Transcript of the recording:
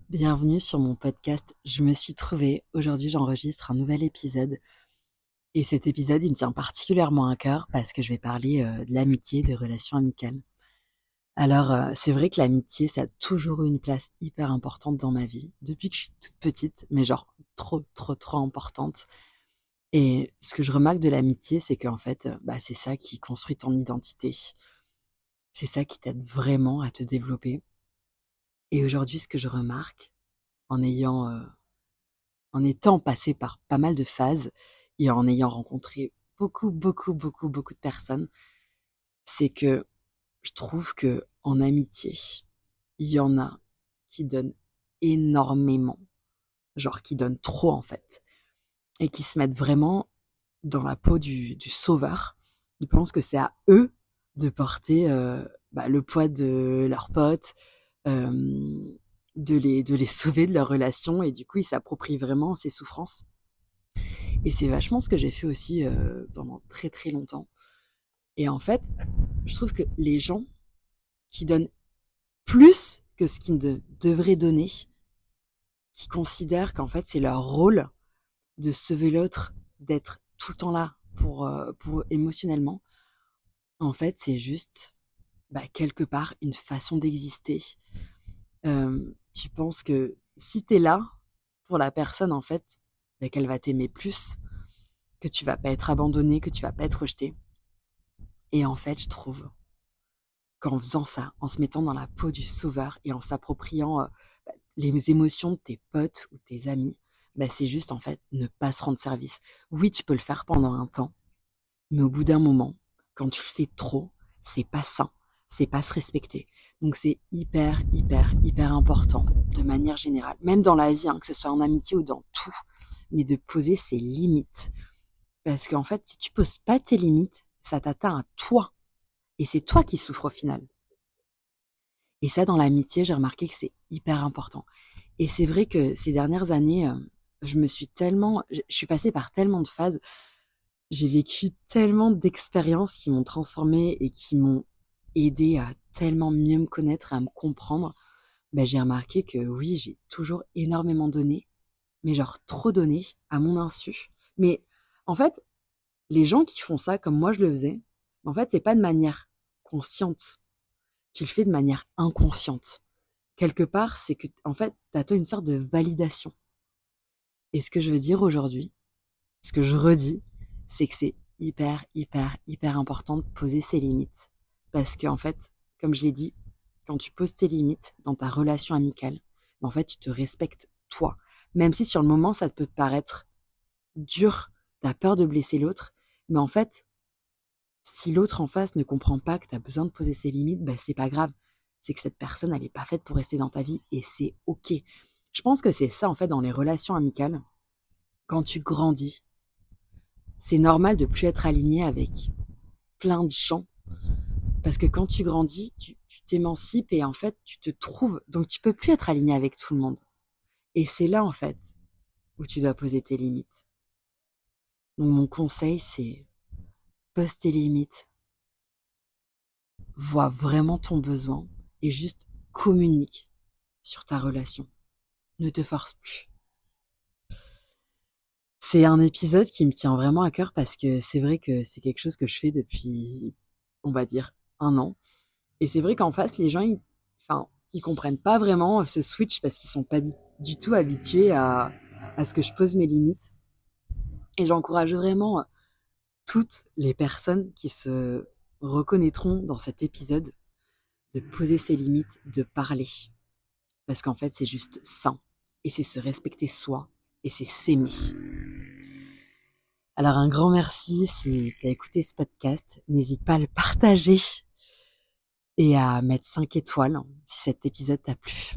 Bienvenue sur mon podcast. Je me suis trouvée. Aujourd'hui, j'enregistre un nouvel épisode. Et cet épisode, il me tient particulièrement à cœur parce que je vais parler de l'amitié, des relations amicales. Alors, c'est vrai que l'amitié, ça a toujours eu une place hyper importante dans ma vie, depuis que je suis toute petite, mais genre trop, trop, trop importante. Et ce que je remarque de l'amitié, c'est qu'en fait, c'est ça qui construit ton identité. C'est ça qui t'aide vraiment à te développer. Et aujourd'hui, ce que je remarque, en ayant en étant passée par pas mal de phases et en ayant rencontré beaucoup, beaucoup, beaucoup, beaucoup de personnes, c'est que je trouve que en amitié, il y en a qui donnent énormément, genre qui donnent trop en fait, et qui se mettent vraiment dans la peau du sauveur. Ils pensent que c'est à eux de porter le poids de leurs potes, euh, de les sauver de leur relation, et du coup ils s'approprient vraiment ces souffrances. Et c'est vachement ce que j'ai fait aussi pendant très très longtemps. Et en fait, je trouve que les gens qui donnent plus que ce qu'ils devraient donner, qui considèrent qu'en fait c'est leur rôle de sauver l'autre, d'être tout le temps là pour eux émotionnellement, en fait c'est juste quelque part une façon d'exister. Tu penses que si t'es là pour la personne, en fait, qu'elle va t'aimer plus, que tu vas pas être abandonné, que tu vas pas être rejeté. Et en fait, je trouve qu'en faisant ça, en se mettant dans la peau du sauveur et en s'appropriant les émotions de tes potes ou tes amis, c'est juste en fait ne pas se rendre service. Oui, tu peux le faire pendant un temps, mais au bout d'un moment, quand tu le fais trop, c'est pas sain, c'est pas se respecter. Donc c'est hyper, hyper, hyper important de manière générale, même dans la vie, que ce soit en amitié ou dans tout, mais de poser ses limites. Parce qu'en fait, si tu poses pas tes limites, ça t'atteint à toi. Et c'est toi qui souffres au final. Et ça, dans l'amitié, j'ai remarqué que c'est hyper important. Et c'est vrai que ces dernières années, je suis passée par tellement de phases, j'ai vécu tellement d'expériences qui m'ont transformée et qui m'ont aidé à tellement mieux me connaître, à me comprendre. J'ai remarqué que oui, j'ai toujours énormément donné, mais genre trop donné à mon insu. Mais en fait, les gens qui font ça comme moi je le faisais, en fait, c'est pas de manière consciente. Tu le fais de manière inconsciente. Quelque part, c'est que, en fait, t'attends une sorte de validation. Et ce que je veux dire aujourd'hui, ce que je redis, c'est que c'est hyper, hyper, hyper important de poser ses limites. Parce que, en fait, comme je l'ai dit, quand tu poses tes limites dans ta relation amicale, en fait, tu te respectes toi. Même si sur le moment, ça peut te paraître dur, t'as peur de blesser l'autre, mais en fait, si l'autre en face ne comprend pas que tu as besoin de poser ses limites, c'est pas grave. C'est que cette personne, elle est pas faite pour rester dans ta vie et c'est OK. Je pense que c'est ça, en fait, dans les relations amicales. Quand tu grandis, c'est normal de plus être aligné avec plein de gens. Parce que quand tu grandis, tu t'émancipes et en fait, tu te trouves. Donc, tu peux plus être aligné avec tout le monde. Et c'est là, en fait, où tu dois poser tes limites. Donc, mon conseil, c'est pose tes limites, vois vraiment ton besoin et juste communique sur ta relation. Ne te force plus. C'est un épisode qui me tient vraiment à cœur parce que c'est vrai que c'est quelque chose que je fais depuis, on va dire, 1 an. Et c'est vrai qu'en face, les gens, ils comprennent pas vraiment ce switch parce qu'ils sont pas du tout habitués à ce que je pose mes limites. Et j'encourage vraiment toutes les personnes qui se reconnaîtront dans cet épisode de poser ses limites, de parler. Parce qu'en fait, c'est juste sain. Et c'est se respecter soi. Et c'est s'aimer. Alors un grand merci si tu as écouté ce podcast. N'hésite pas à le partager et à mettre 5 étoiles si cet épisode t'a plu.